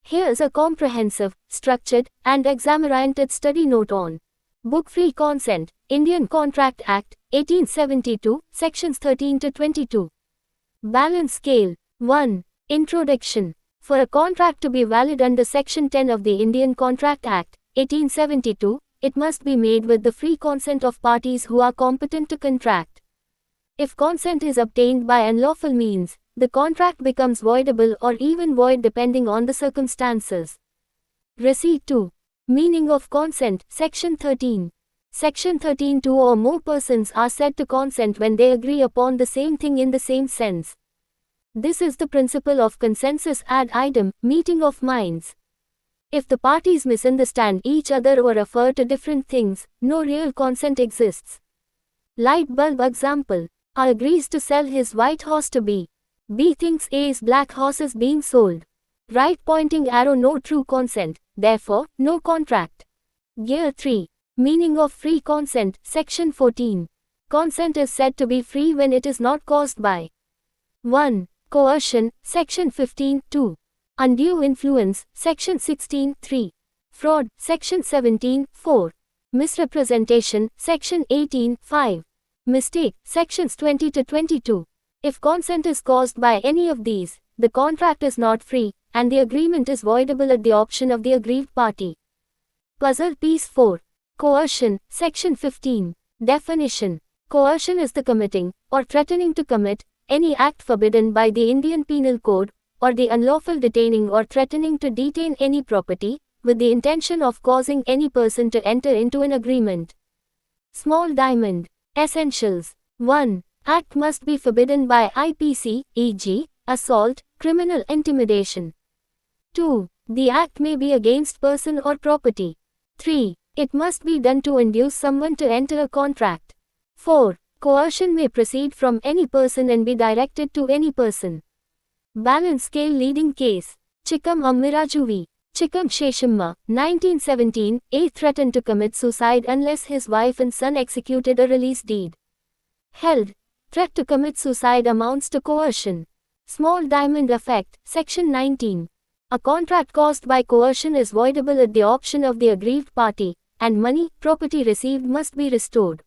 Here's a comprehensive, structured, and exam-oriented study note on book-free consent, Indian Contract Act, 1872, Sections 13 to 22. Balance scale. 1. Introduction. For a contract to be valid under Section 10 of the Indian Contract Act, 1872, it must be made with the free consent of parties who are competent to contract. If consent is obtained by unlawful means, the contract becomes voidable or even void depending on the circumstances. Receipt 2. Meaning of consent, Section 13. Section 13. Two or more persons are said to consent when they agree upon the same thing in the same sense. This is the principle of consensus ad idem, meeting of minds. If the parties misunderstand each other or refer to different things, no real consent exists. Light bulb example. A agrees to sell his white horse to B. B thinks A's black horse is being sold. Right pointing arrow. No true consent, therefore, no contract. Gear 3. Meaning of free consent, Section 14. Consent is said to be free when it is not caused by 1. Coercion, Section 15, 2. Undue influence, Section 16, 3. Fraud, Section 17, 4. Misrepresentation, Section 18, 5. Mistake, Sections 20 to 22. If consent is caused by any of these, the contract is not free, and the agreement is voidable at the option of the aggrieved party. Puzzle piece 4. Coercion, Section 15. Definition. Coercion is the committing, or threatening to commit, any act forbidden by the Indian Penal Code, or the unlawful detaining or threatening to detain any property, with the intention of causing any person to enter into an agreement. Small diamond. Essentials. 1. Act must be forbidden by IPC, e.g., assault, criminal intimidation. 2. The act may be against person or property. 3. It must be done to induce someone to enter a contract. 4. Coercion may proceed from any person and be directed to any person. Balance scale leading case. Chikkam Ammiraju v. Chikkam Sheshamma, 1917, A threatened to commit suicide unless his wife and son executed a release deed. Held. Threat to commit suicide amounts to coercion. Small diamond effect, Section 19. A contract caused by coercion is voidable at the option of the aggrieved party, and money, property received must be restored.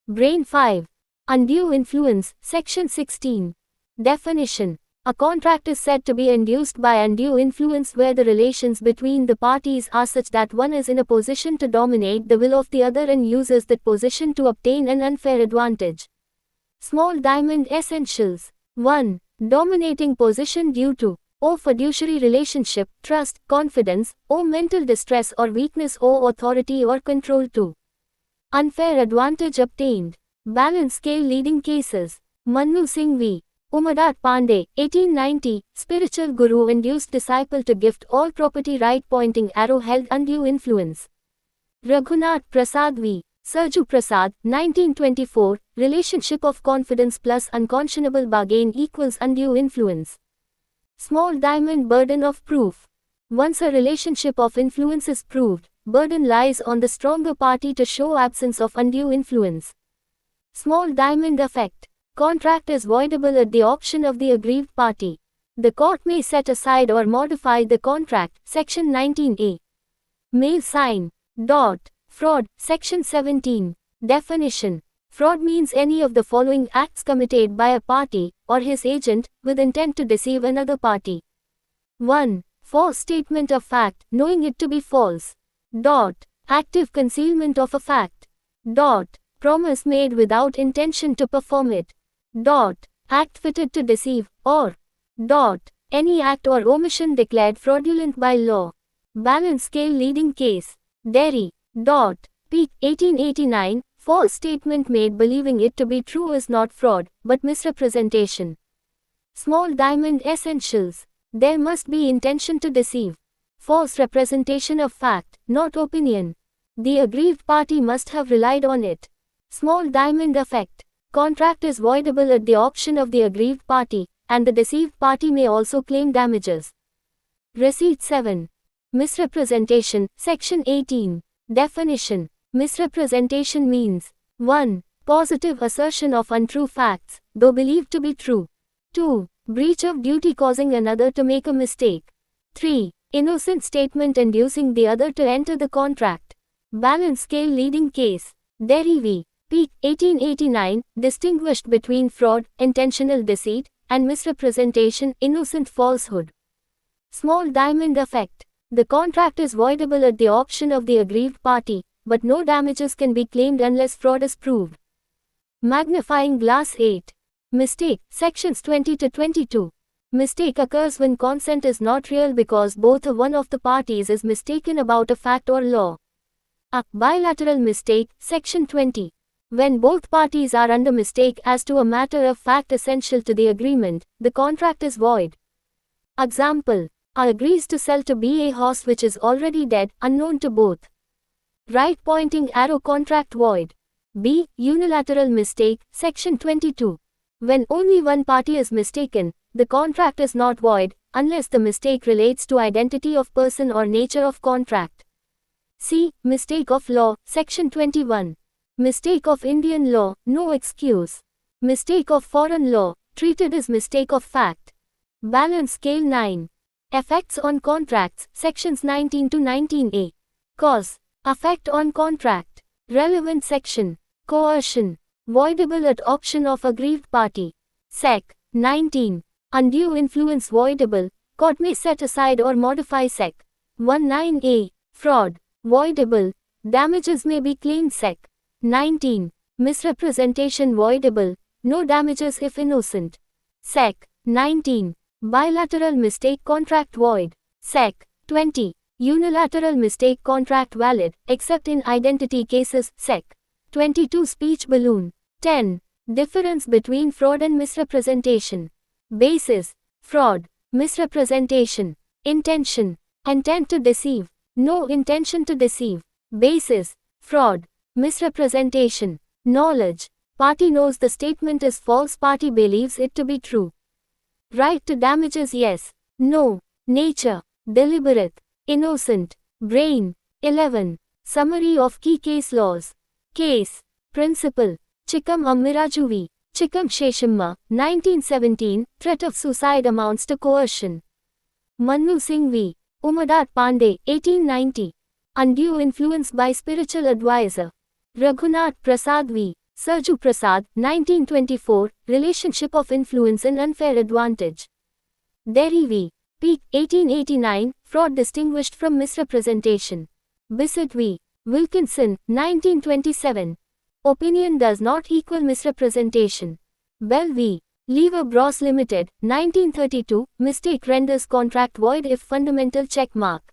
Brain 5. Undue influence, Section 16. Definition. A contract is said to be induced by undue influence where the relations between the parties are such that one is in a position to dominate the will of the other and uses that position to obtain an unfair advantage. Small diamond essentials. 1. Dominating position due to O fiduciary relationship, trust, confidence, O mental distress or weakness, O authority or control. 2. Unfair advantage obtained. Balance scale leading cases. Mannu Singh v. Umadat Pandey, 1890, spiritual guru induced disciple to gift all property. Right pointing arrow. Held undue influence. Raghunath Prasad v. Sarju Prasad, 1924, relationship of confidence plus unconscionable bargain equals undue influence. Small diamond burden of proof. Once a relationship of influence is proved, burden lies on the stronger party to show absence of undue influence. Small diamond effect. Contract is voidable at the option of the aggrieved party. The court may set aside or modify the contract, Section 19A. May sign. Fraud, Section 17. Definition. Fraud means any of the following acts committed by a party, or his agent, with intent to deceive another party. 1. False statement of fact, knowing it to be false. Active concealment of a fact. Promise made without intention to perform it. Act fitted to deceive, or any act or omission declared fraudulent by law. Balance scale leading case. Derry. Peak, 1889, false statement made believing it to be true is not fraud, but misrepresentation. Small diamond essentials. There must be intention to deceive. False representation of fact, not opinion. The aggrieved party must have relied on it. Small diamond effect. Contract is voidable at the option of the aggrieved party, and the deceived party may also claim damages. Receipt 7. Misrepresentation, Section 18. Definition. Misrepresentation means 1. Positive assertion of untrue facts, though believed to be true. 2. Breach of duty causing another to make a mistake. 3. Innocent statement inducing the other to enter the contract. Balance scale leading case. Derry v. Peake, 1889, distinguished between fraud, intentional deceit, and misrepresentation, innocent falsehood. Small diamond effect. The contract is voidable at the option of the aggrieved party, but no damages can be claimed unless fraud is proved. Magnifying glass 8. Mistake, sections 20 to 22. Mistake occurs when consent is not real because both or one of the parties is mistaken about a fact or law. A bilateral mistake, section 20. When both parties are under mistake as to a matter of fact essential to the agreement, the contract is void. Example. A agrees to sell to B a horse which is already dead, unknown to both. Right pointing arrow contract void. B. Unilateral mistake, section 22. When only one party is mistaken, the contract is not void, unless the mistake relates to identity of person or nature of contract. C. Mistake of law, section 21. Mistake of Indian law, no excuse. Mistake of foreign law, treated as mistake of fact. Balance scale 9. Effects on contracts, sections 19 to 19a. Cause. Effect on contract. Relevant section. Coercion. Voidable at option of aggrieved party. Sec. 19. Undue influence voidable. Court may set aside or modify Sec. 19a. Fraud. Voidable. Damages may be claimed Sec. 19. Misrepresentation voidable. No damages if innocent. Sec. 19. Bilateral mistake contract void. Sec. 20. Unilateral mistake contract valid, except in identity cases. Sec. 22. Speech balloon. 10. Difference between fraud and misrepresentation. Basis. Fraud. Misrepresentation. Intention. Intent to deceive. No intention to deceive. Basis. Fraud. Misrepresentation. Knowledge. Party knows the statement is false, party believes it to be true. Right to damages yes. No. Nature. Deliberate. Innocent. Brain. 11. Summary of key case laws. Case. Principle. Chikkam Ammiraju v. Chikkam Sheshamma, 1917, threat of suicide amounts to coercion. Mannu Singh v. Umadat Pandey, 1890. Undue influence by spiritual advisor. Raghunath Prasad v. Sarju Prasad, 1924, relationship of influence and unfair advantage. Derry v. Peake, 1889, fraud distinguished from misrepresentation. Bissett v. Wilkinson, 1927. Opinion does not equal misrepresentation. Bell v. Lever Bros Limited, 1932, mistake renders contract void if fundamental check mark.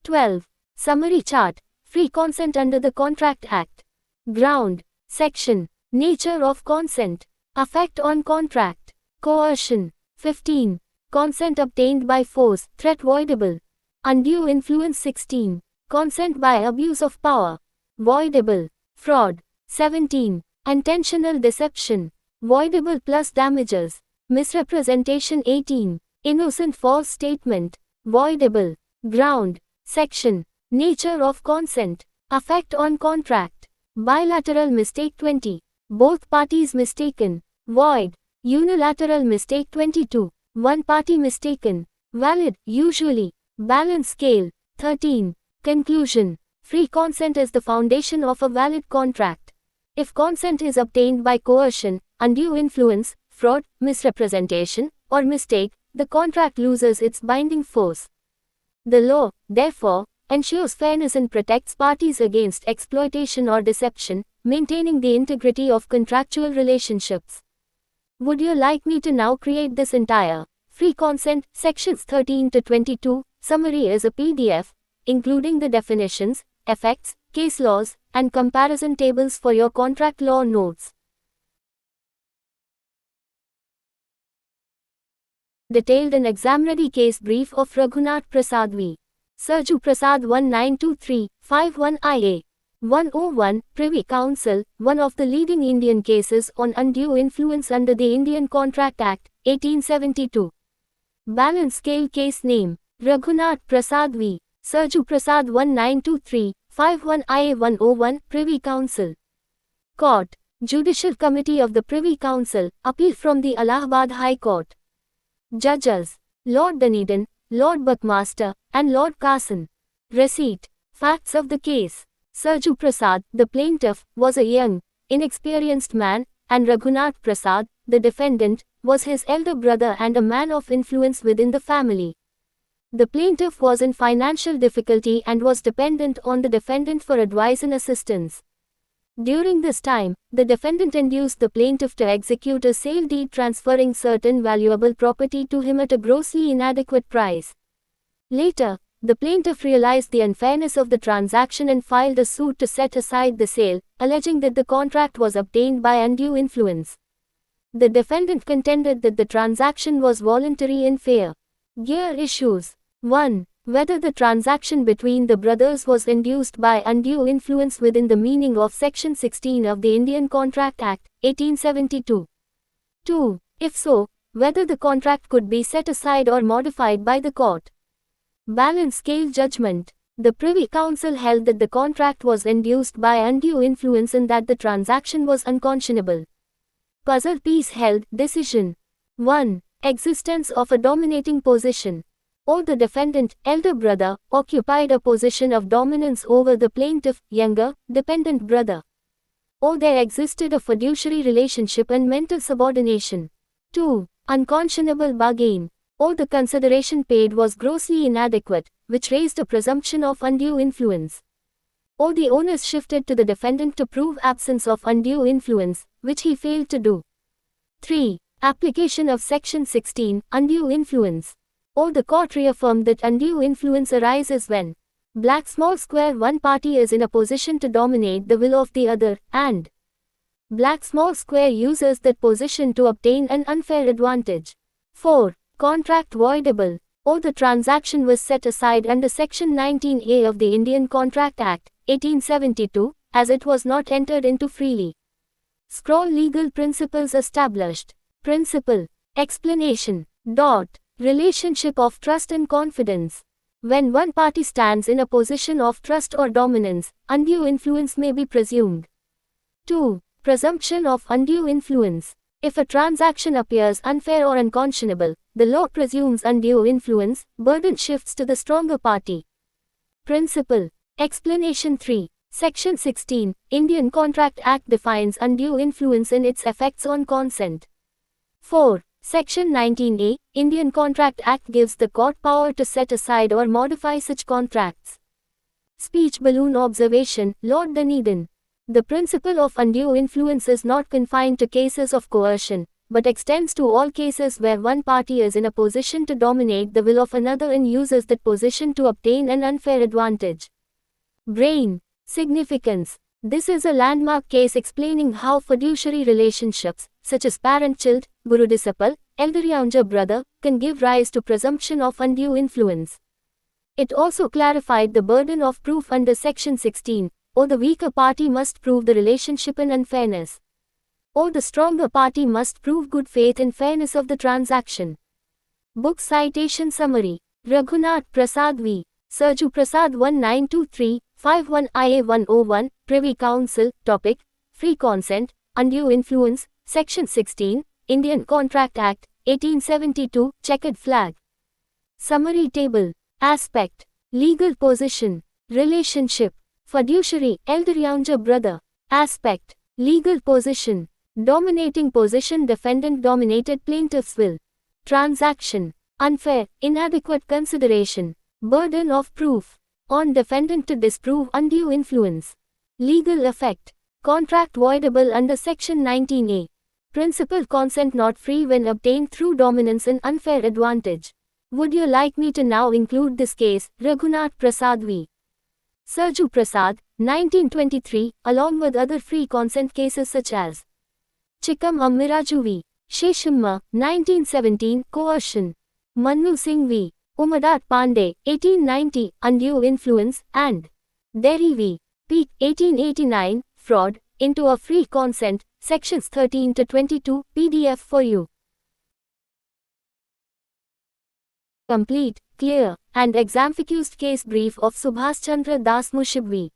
12. Summary chart. Free consent under the Contract Act. Ground. Section. Nature of consent. Effect on contract. Coercion. 15. Consent obtained by force, threat voidable. Undue influence 16. Consent by abuse of power. Voidable. Fraud. 17. Intentional deception. Voidable plus damages. Misrepresentation 18. Innocent false statement. Voidable. Ground. Section. Nature of consent. Effect on contract. Bilateral mistake 20. Both parties mistaken. Void. Unilateral mistake 22. One party mistaken. Valid, usually. Balance scale. 13. Conclusion. Free consent is the foundation of a valid contract. If consent is obtained by coercion, undue influence, fraud, misrepresentation, or mistake, the contract loses its binding force. The law, therefore, ensures fairness and protects parties against exploitation or deception, maintaining the integrity of contractual relationships. Would you like me to now create this entire free consent, sections 13 to 22, summary as a PDF, including the definitions, effects, case laws, and comparison tables for your contract law notes? Detailed and exam-ready case brief of Raghunath Prasad v. Sarju Prasad 1923-51 IA. 101, Privy Council, one of the leading Indian cases on undue influence under the Indian Contract Act, 1872. Balance scale case name, Raghunath Prasad v. Sarju Prasad 1923-51 IA. 101, Privy Council. Court. Judicial Committee of the Privy Council, appeal from the Allahabad High Court. Judges. Lord Dunedin, Lord Buckmaster, and Lord Carson. Receipt. Facts of the case. Sarju Prasad, the plaintiff, was a young, inexperienced man, and Raghunath Prasad, the defendant, was his elder brother and a man of influence within the family. The plaintiff was in financial difficulty and was dependent on the defendant for advice and assistance. During this time, the defendant induced the plaintiff to execute a sale deed transferring certain valuable property to him at a grossly inadequate price. Later, the plaintiff realized the unfairness of the transaction and filed a suit to set aside the sale, alleging that the contract was obtained by undue influence. The defendant contended that the transaction was voluntary and fair. Gear issues. 1. Whether the transaction between the brothers was induced by undue influence within the meaning of Section 16 of the Indian Contract Act, 1872. 2. If so, whether the contract could be set aside or modified by the court. Balance scale judgment. The Privy Council held that the contract was induced by undue influence and that the transaction was unconscionable. Puzzle piece held. Decision. 1. Existence of a dominating position. Or the defendant, elder brother, occupied a position of dominance over the plaintiff, younger, dependent brother. Or there existed a fiduciary relationship and mental subordination. 2. Unconscionable bargain. Or the consideration paid was grossly inadequate, which raised a presumption of undue influence. Or the onus shifted to the defendant to prove absence of undue influence, which he failed to do. 3. Application of Section 16, undue influence. Or the court reaffirmed that undue influence arises when black small square one party is in a position to dominate the will of the other, and black small square uses that position to obtain an unfair advantage. 4. Contract voidable. Or the transaction was set aside under Section 19A of the Indian Contract Act, 1872, as it was not entered into freely. Scroll legal principles established. Principle. Explanation. Relationship of trust and confidence. When one party stands in a position of trust or dominance, undue influence may be presumed. 2. Presumption of undue influence. If a transaction appears unfair or unconscionable, the law presumes undue influence, burden shifts to the stronger party. Principle. Explanation 3. Section 16, Indian Contract Act defines undue influence and its effects on consent. 4. Section 19A, Indian Contract Act gives the court power to set aside or modify such contracts. Speech balloon observation, Lord Dunedin. The principle of undue influence is not confined to cases of coercion, but extends to all cases where one party is in a position to dominate the will of another and uses that position to obtain an unfair advantage. Brain. Significance. This is a landmark case explaining how fiduciary relationships, such as parent-child, guru-disciple, elder-younger brother, can give rise to presumption of undue influence. It also clarified the burden of proof under Section 16, or the weaker party must prove the relationship and unfairness, or the stronger party must prove good faith and fairness of the transaction. Book citation summary. Raghunath Prasad v. Sarju Prasad 1923-51 IA 101, Privy Council, Topic, Free Consent, Undue Influence, Section 16, Indian Contract Act, 1872, Checkered Flag. Summary table. Aspect. Legal position. Relationship. Fiduciary, elder-younger brother. Aspect. Legal position. Dominating position, defendant dominated plaintiff's will. Transaction. Unfair, inadequate consideration. Burden of proof. On defendant to disprove undue influence. Legal effect. Contract voidable under Section 19A. Principal consent not free when obtained through dominance and unfair advantage. Would you like me to now include this case, Raghunath Prasad v. Sarju Prasad, 1923, along with other free consent cases such as Chikkam Ammiraju v. Sheshamma, 1917, coercion. Mannu Singh v. Umadat Pandey, 1890, undue influence, and Derry v. Peek, 1889, fraud, into a free consent, sections 13 to 22, PDF for you. Complete, clear, and exemplified case brief of Subhas Chandra Das Mushib v.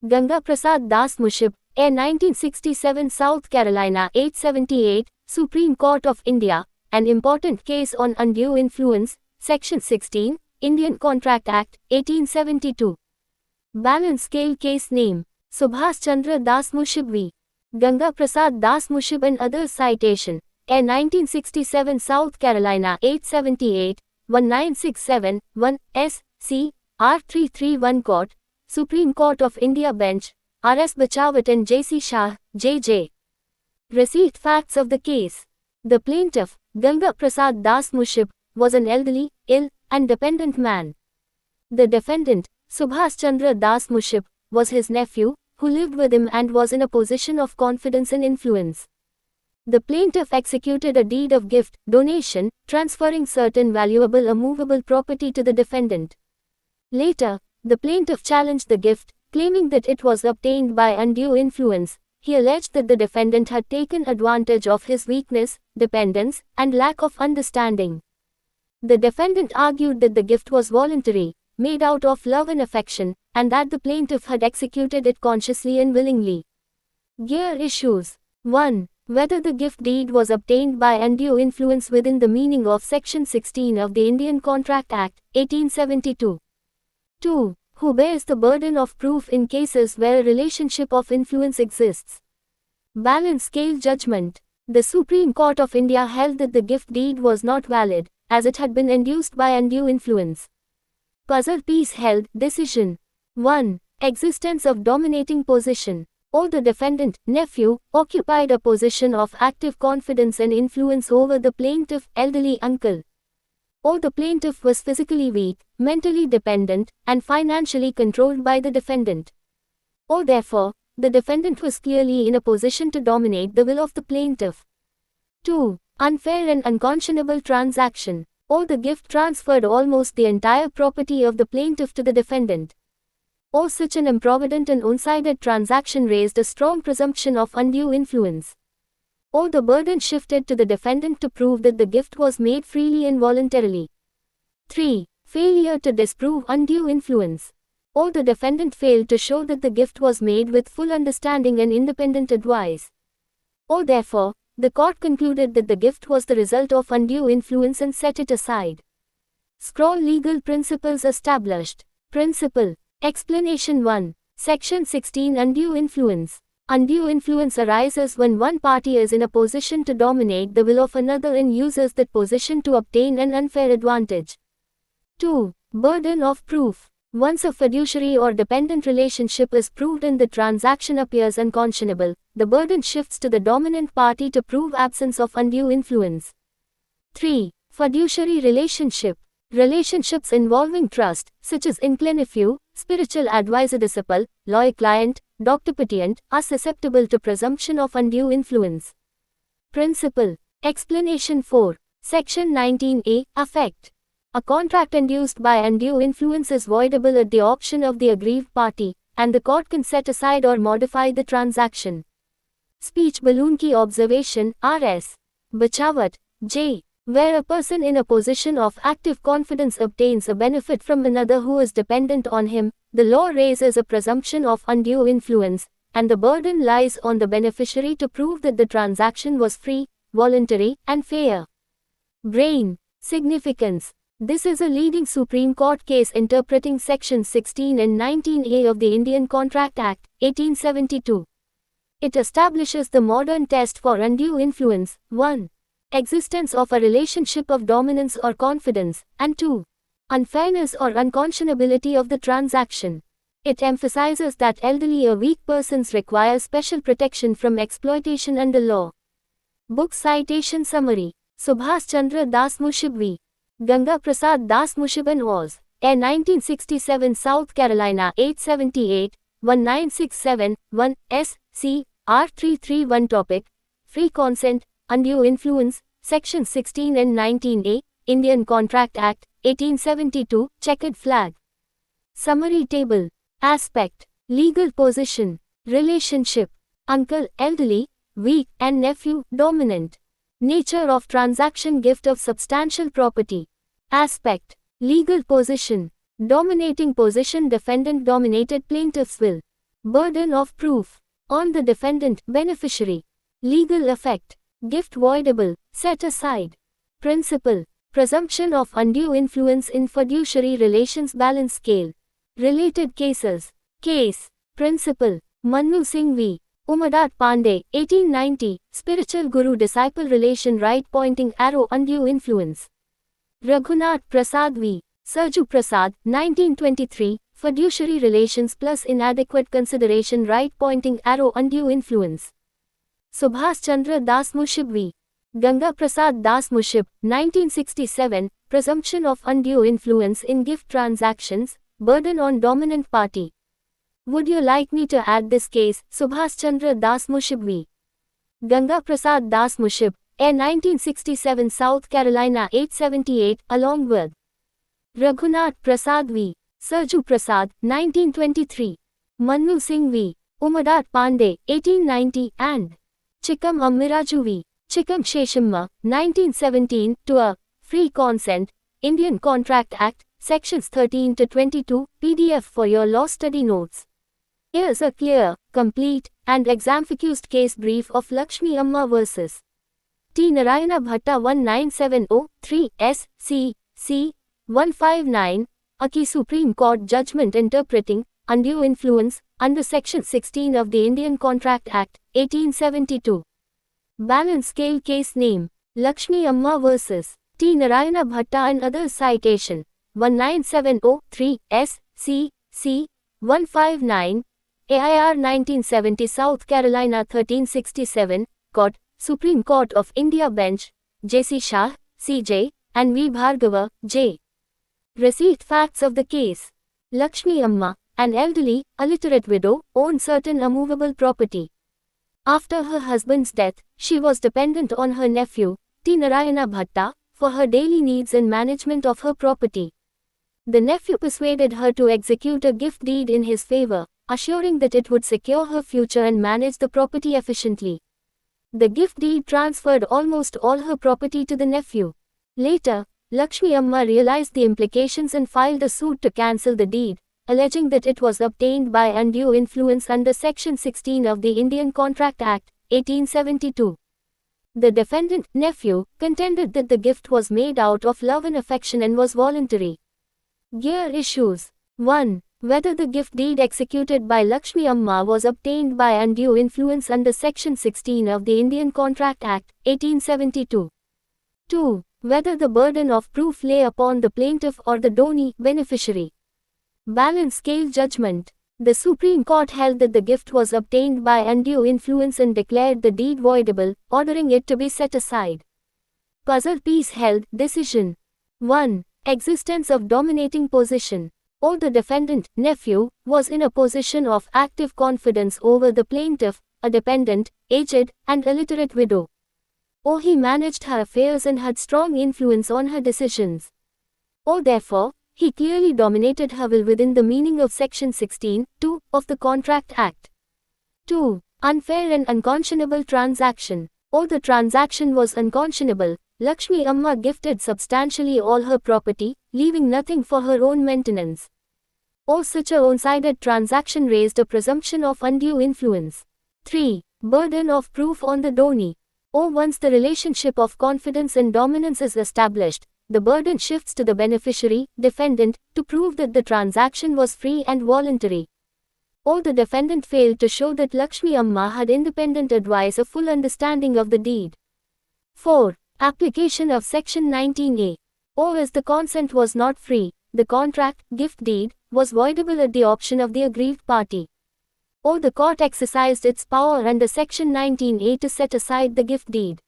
Ganga Prasad Das Mushib, a 1967 South Carolina 878, Supreme Court of India, an important case on undue influence, Section 16, Indian Contract Act, 1872. Balance scale case name, Subhas Chandra Das Mushib v. Ganga Prasad Das Mushib and others. Citation, A 1967 South Carolina 878, 1967, 1, S. C. R. 331 Court, Supreme Court of India Bench, R. S. Bachawat and J. C. Shah, J. J. Received facts of the case. The plaintiff, Ganga Prasad Das Mushib, was an elderly, ill, and dependent man. The defendant, Subhas Chandra Das Mushib, was his nephew, who lived with him and was in a position of confidence and influence. The plaintiff executed a deed of gift, donation, transferring certain valuable or movable property to the defendant. Later, the plaintiff challenged the gift, claiming that it was obtained by undue influence. He alleged that the defendant had taken advantage of his weakness, dependence, and lack of understanding. The defendant argued that the gift was voluntary, made out of love and affection, and that the plaintiff had executed it consciously and willingly. Gear issues. 1. Whether the gift deed was obtained by undue influence within the meaning of Section 16 of the Indian Contract Act, 1872. 2. Who bears the burden of proof in cases where a relationship of influence exists? Balance scale judgment. The Supreme Court of India held that the gift deed was not valid, as it had been induced by undue influence. Puzzle piece held. Decision. 1. Existence of dominating position. Or the defendant, nephew, occupied a position of active confidence and influence over the plaintiff, elderly uncle. Or the plaintiff was physically weak, mentally dependent, and financially controlled by the defendant. Or therefore, the defendant was clearly in a position to dominate the will of the plaintiff. 2. Unfair and unconscionable transaction. Or the gift transferred almost the entire property of the plaintiff to the defendant. Or such an improvident and one-sided transaction raised a strong presumption of undue influence. Or the burden shifted to the defendant to prove that the gift was made freely and voluntarily. 3. Failure to disprove undue influence. Or the defendant failed to show that the gift was made with full understanding and independent advice. Or therefore, the court concluded that the gift was the result of undue influence and set it aside. Scroll legal principles established. Principle. Explanation 1. Section 16 Undue influence. Undue influence arises when one party is in a position to dominate the will of another and uses that position to obtain an unfair advantage. 2. Burden of proof. Once a fiduciary or dependent relationship is proved and the transaction appears unconscionable, the burden shifts to the dominant party to prove absence of undue influence. 3. Fiduciary relationship. Relationships involving trust, such as inclinephew, spiritual advisor-disciple, lawyer-client, doctor-patient, are susceptible to presumption of undue influence. Principle. Explanation 4. Section 19A. Effect. A contract induced by undue influence is voidable at the option of the aggrieved party, and the court can set aside or modify the transaction. Speech balloon key observation, R.S. Bachawat, J. Where a person in a position of active confidence obtains a benefit from another who is dependent on him, the law raises a presumption of undue influence, and the burden lies on the beneficiary to prove that the transaction was free, voluntary, and fair. Brain. Significance. This is a leading Supreme Court case interpreting Sections 16 and 19A of the Indian Contract Act, 1872. It establishes the modern test for undue influence. 1. Existence of a relationship of dominance or confidence, and 2. Unfairness or unconscionability of the transaction. It emphasizes that elderly or weak persons require special protection from exploitation under law. Book citation summary. Subhas Chandra Das Mushib v. Ganga Prasad Das Mushib and was. A 1967 South Carolina 878, 1967, 1, S. C. R. 331 Topic. Free consent, undue influence, Section 16 and 19A, Indian Contract Act, 1872, checkered flag. Summary table. Aspect. Legal position. Relationship. Uncle, elderly, weak, and nephew, dominant. Nature of transaction gift of substantial property. Aspect. Legal position. Dominating position defendant dominated plaintiff's will. Burden of proof. On the defendant, beneficiary. Legal effect. Gift voidable, set aside. Principle. Presumption of undue influence in fiduciary relations balance scale. Related cases. Case. Principal. Mannu Singh v. Umadat Pandey, 1890, Spiritual Guru-disciple relation right pointing arrow undue influence. Raghunath Prasad v. Sarju Prasad, 1923, Fiduciary relations plus inadequate consideration right pointing arrow undue influence. Subhas Chandra Das Mushib v. Ganga Prasad Das Mushib, 1967, Presumption of undue influence in gift transactions, burden on dominant party. Would you like me to add this case, Subhas Chandra Das Mushib v. Ganga Prasad Das Mushib, A 1967 South Carolina 878, along with Raghunath Prasad v. Sarju Prasad, 1923, Mannu Singh v. Umadat Pandey, 1890, and Chikam Ammiraju v. Chikam Sheshamma, 1917, to a Free Consent, Indian Contract Act, Sections 13 to 22, PDF for your law study notes. Here's a clear, complete, and exam-focused case brief of Lakshmi Amma vs. T. Narayana Bhatta 19703 S.C. C. 159, a key Supreme Court judgment interpreting undue influence under Section 16 of the Indian Contract Act, 1872. Balance scale case name, Lakshmi Amma vs. T. Narayana Bhatta and others citation, 19703 S.C. C. 159, AIR 1970 South Carolina 1367, Court, Supreme Court of India Bench, J.C. Shah, C.J., and V. Bhargava, J. Receipt facts of the case. Lakshmi Amma, an elderly, illiterate widow, owned certain immovable property. After her husband's death, she was dependent on her nephew, T. Narayana Bhatta, for her daily needs and management of her property. The nephew persuaded her to execute a gift deed in his favor, assuring that it would secure her future and manage the property efficiently. The gift deed transferred almost all her property to the nephew. Later, Lakshmi Amma realized the implications and filed a suit to cancel the deed, alleging that it was obtained by undue influence under Section 16 of the Indian Contract Act, 1872. The defendant, nephew, contended that the gift was made out of love and affection and was voluntary. Gear issues. 1. Whether the gift deed executed by Lakshmi Amma was obtained by undue influence under Section 16 of the Indian Contract Act, 1872. 2. Whether the burden of proof lay upon the plaintiff or the donee, beneficiary. Balance scale judgment. The Supreme Court held that the gift was obtained by undue influence and declared the deed voidable, ordering it to be set aside. Puzzle piece held, decision. 1. Existence of dominating position. Or the defendant, nephew, was in a position of active confidence over the plaintiff, a dependent, aged, and illiterate widow. Or he managed her affairs and had strong influence on her decisions. Or therefore, he clearly dominated her will within the meaning of Section 16(2) of the Contract Act. 2. Unfair and unconscionable transaction. Or the transaction was unconscionable. Lakshmi Amma gifted substantially all her property, leaving nothing for her own maintenance. Or such a one-sided transaction raised a presumption of undue influence. 3. Burden of proof on the donee. Or once the relationship of confidence and dominance is established, the burden shifts to the beneficiary, defendant, to prove that the transaction was free and voluntary. Or the defendant failed to show that Lakshmi Amma had independent advice or full understanding of the deed. 4. Application of Section 19A. Or as the consent was not free, the contract, gift deed, was voidable at the option of the aggrieved party. Or the court exercised its power under Section 19A to set aside the gift deed.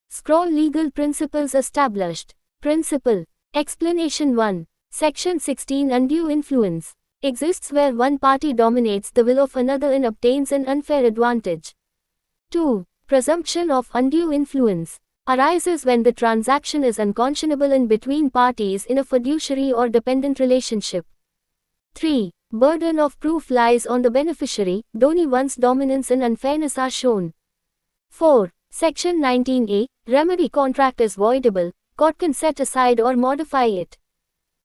Scroll legal principles established. Principle. Explanation 1. Section 16 Undue influence exists where one party dominates the will of another and obtains an unfair advantage. 2. Presumption of undue influence arises when the transaction is unconscionable and between parties in a fiduciary or dependent relationship. 3. Burden of proof lies on the beneficiary, donee once dominance and unfairness are shown. 4. Section 19A, remedy contract is voidable, court can set aside or modify it.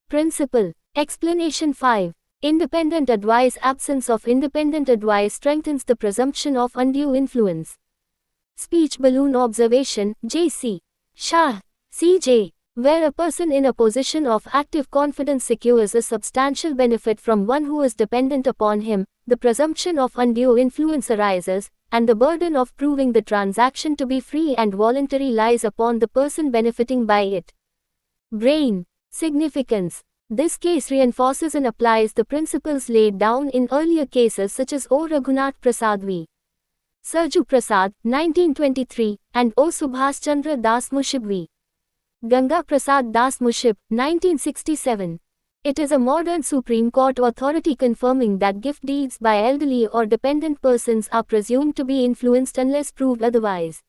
Principle. Explanation 5. Independent advice. Absence of independent advice strengthens the presumption of undue influence. Speech balloon observation, J.C. Shah, C.J. where a person in a position of active confidence secures a substantial benefit from one who is dependent upon him, the presumption of undue influence arises, and the burden of proving the transaction to be free and voluntary lies upon the person benefiting by it. Brain significance. This case reinforces and applies the principles laid down in earlier cases such as O. Raghunath Prasad v. Sarju Prasad, 1923, and O. Subhas Chandra Das Mushib v. Ganga Prasad Das Mushib, 1967. It is a modern Supreme Court authority confirming that gift deeds by elderly or dependent persons are presumed to be influenced unless proved otherwise.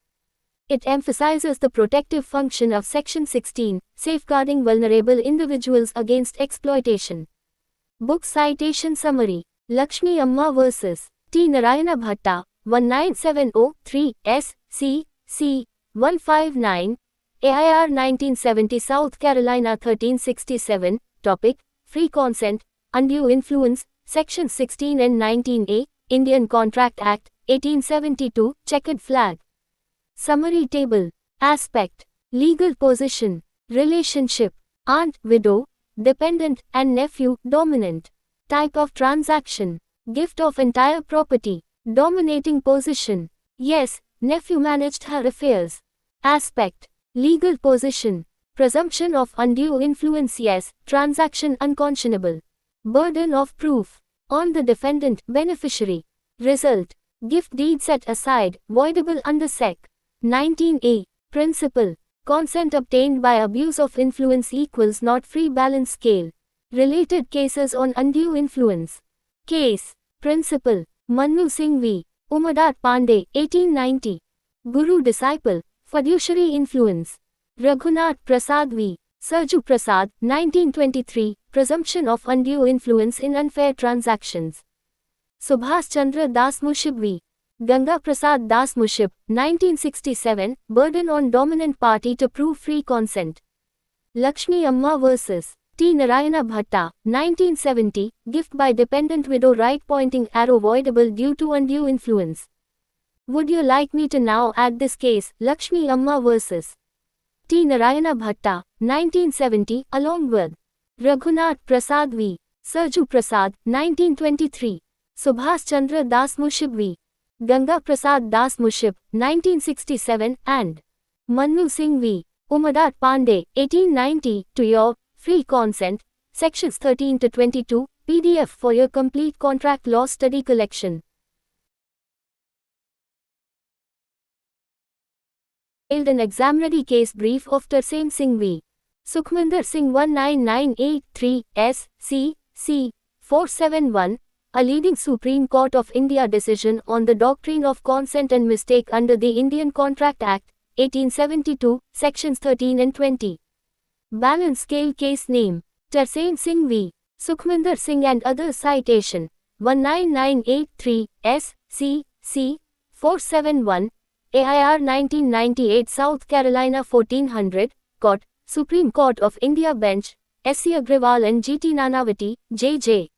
It emphasizes the protective function of Section 16, safeguarding vulnerable individuals against exploitation. Book citation summary. Lakshmi Amma vs. T. Narayana Bhatta, 19703 S.C. C. 159. AIR 1970 South Carolina 1367, Topic, Free Consent, Undue Influence, Section 16 and 19A, Indian Contract Act, 1872, Checkered Flag. Summary Table. Aspect. Legal Position. Relationship. Aunt, Widow, Dependent, and Nephew, Dominant. Type of Transaction. Gift of entire property. Dominating Position. Yes, nephew managed her affairs. Aspect. Legal Position. Presumption of undue influence. Yes, transaction unconscionable. Burden of proof. On the defendant, beneficiary. Result. Gift deed set aside, voidable under Sec. 19A. Principle. Consent obtained by abuse of influence equals not free balance scale. Related cases on undue influence. Case. Principle. Mannu Singh v. Umadar Pandey, 1890. Guru-disciple. Fiduciary influence. Raghunath Prasad v. Sarju Prasad, 1923. Presumption of undue influence in unfair transactions. Subhas Chandra Das Mushib v. Ganga Prasad Das Mushib, 1967. Burden on dominant party to prove free consent. Lakshmi Amma vs. T. Narayana Bhatta, 1970. Gift by dependent widow. Right pointing arrow voidable due to undue influence. Would you like me to now add this case, Lakshmi Amma vs. T. Narayana Bhatta, 1970, along with Raghunath Prasad v. Sarju Prasad, 1923. Subhas Chandra Das Mushib v. Ganga Prasad Das Mushib, 1967, and Mannu Singh v. Umadar Pandey, 1890, to your free consent, sections 13 to 22, PDF for your complete contract law study collection. An exam-ready case brief of Tarsem Singh v. Sukhminder Singh 19983 S.C. C. 471, a leading Supreme Court of India decision on the doctrine of consent and mistake under the Indian Contract Act, 1872, Sections 13 and 20. Balance scale case name. Tarsem Singh v. Sukhminder Singh and others. Citation. 19983 S.C. C. 471. AIR 1998 South Carolina 1400, Court, Supreme Court of India Bench, S.C. Agrawal and G.T. Nanavati, J.J.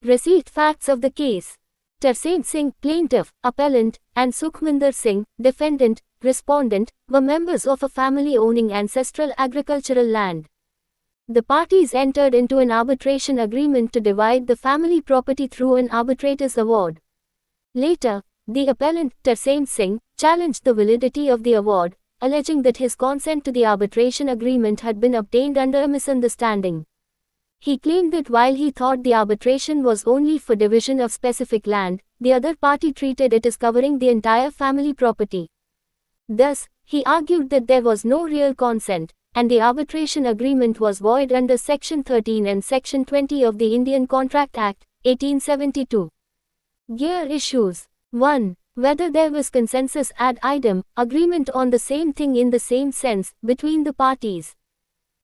Received facts of the case. Tarsem Singh, plaintiff, appellant, and Sukhminder Singh, defendant, respondent, were members of a family owning ancestral agricultural land. The parties entered into an arbitration agreement to divide the family property through an arbitrator's award. Later, the appellant, Tarsem Singh, challenged the validity of the award, alleging that his consent to the arbitration agreement had been obtained under a misunderstanding. He claimed that while he thought the arbitration was only for division of specific land, the other party treated it as covering the entire family property. Thus, he argued that there was no real consent, and the arbitration agreement was void under Section 13 and Section 20 of the Indian Contract Act, 1872. Gear issues. 1. Whether there was consensus ad idem, agreement on the same thing in the same sense, between the parties.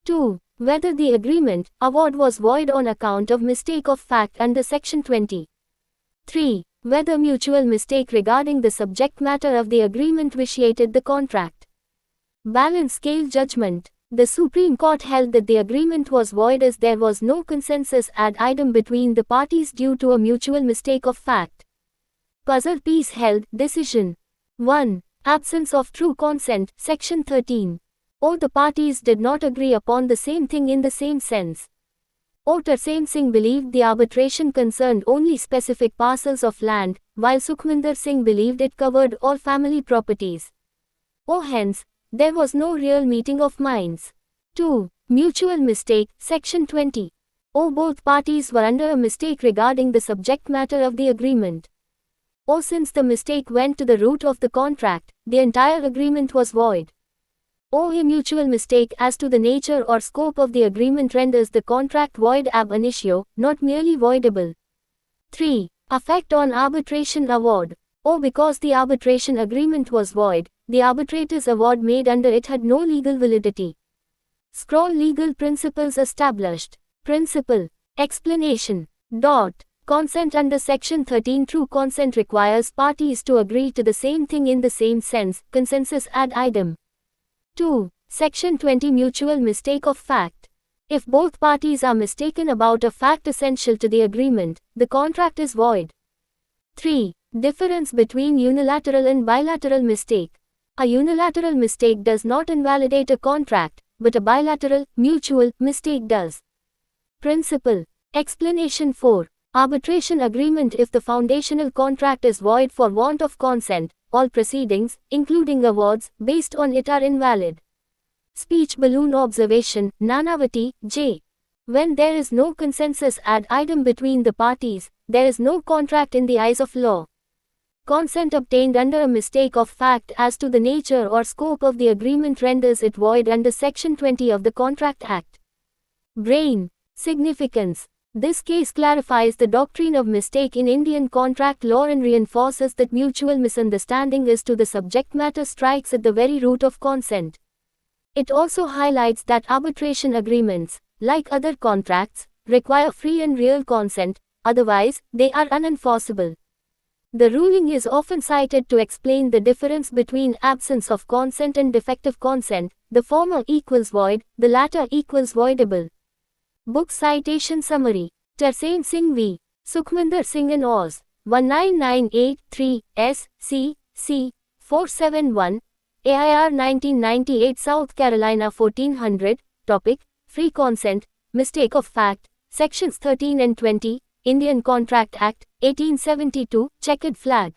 2. Whether the agreement, award was void on account of mistake of fact under Section 20. 3. Whether mutual mistake regarding the subject matter of the agreement vitiated the contract. Balance scale judgment. The Supreme Court held that the agreement was void as there was no consensus ad idem between the parties due to a mutual mistake of fact. Puzzle piece held, decision. 1. Absence of true consent, Section 13. or the parties did not agree upon the same thing in the same sense. O. Tarsem Singh believed the arbitration concerned only specific parcels of land, while Sukhminder Singh believed it covered all family properties. O. Hence, there was no real meeting of minds. 2. Mutual mistake, Section 20. O. Both parties were under a mistake regarding the subject matter of the agreement. O. Since the mistake went to the root of the contract, the entire agreement was void. O. A mutual mistake as to the nature or scope of the agreement renders the contract void ab initio, not merely voidable. 3. Effect on arbitration award. O. Because the arbitration agreement was void, the arbitrator's award made under it had no legal validity. Scroll legal principles established. Principle. Explanation. Consent under Section 13. True consent requires parties to agree to the same thing in the same sense, consensus ad idem. 2. Section 20. Mutual mistake of fact. If both parties are mistaken about a fact essential to the agreement, the contract is void. 3. Difference between unilateral and bilateral mistake. A unilateral mistake does not invalidate a contract, but a bilateral, mutual, mistake does. Principle. Explanation. 4. Arbitration agreement. If the foundational contract is void for want of consent, all proceedings, including awards, based on it are invalid. Speech balloon observation, Nanavati, J. When there is no consensus ad idem between the parties, there is no contract in the eyes of law. Consent obtained under a mistake of fact as to the nature or scope of the agreement renders it void under Section 20 of the Contract Act. Brain. Significance. This case clarifies the doctrine of mistake in Indian contract law and reinforces that mutual misunderstanding as to the subject matter strikes at the very root of consent. It also highlights that arbitration agreements, like other contracts, require free and real consent, otherwise, they are unenforceable. The ruling is often cited to explain the difference between absence of consent and defective consent, the former equals void, the latter equals voidable. Book citation summary. Tarsem Singh v. Sukhminder Singh and Oz. 19983 S.C. C. 471. AIR 1998 South Carolina 1400. Topic. Free consent. Mistake of fact. Sections 13 and 20. Indian Contract Act, 1872. Checkered flag.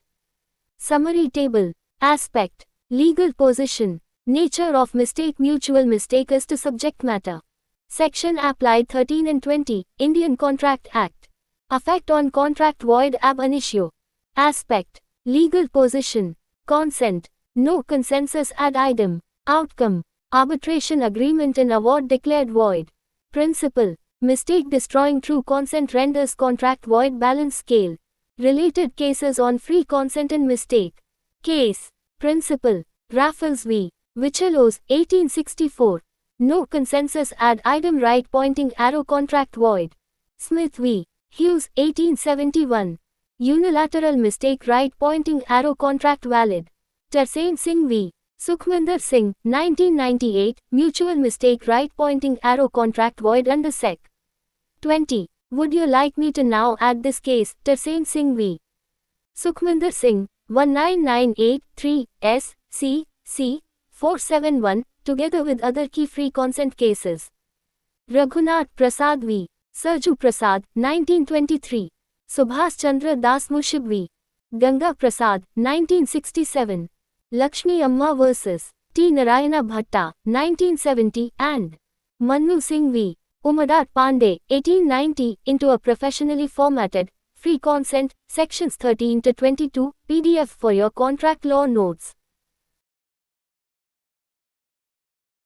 Summary table. Aspect. Legal position. Nature of mistake. Mutual mistake as to subject matter. Section applied 13 and 20, Indian Contract Act. Effect on contract void ab initio. Aspect. Legal position. Consent. No consensus ad idem. Outcome. Arbitration agreement and award declared void. Principle. Mistake destroying true consent renders contract void. Balance scale. Related cases on free consent and mistake. Case. Principle. Raffles v. Wichelos, 1864. No consensus ad idem. Right pointing arrow. Contract void. Smith v. Hughes, 1871. Unilateral mistake. Right pointing arrow. Contract valid. Tarsem Singh v. Sukhminder Singh, 1998. Mutual mistake. Right pointing arrow. Contract void under Sec. 20. Would you like me to now add this case? Tarsem Singh v. Sukhminder Singh, 19983 S. C. C. 471. Together with other key free consent cases. Raghunath Prasad v. Sarju Prasad, 1923. Subhas Chandra Das Mushib v. Ganga Prasad, 1967. Lakshmi Amma vs. T. Narayana Bhatta, 1970, and Manu Singh v. Umadar Pandey, 1890, into a professionally formatted, free consent, sections 13 to 22, PDF for your contract law notes.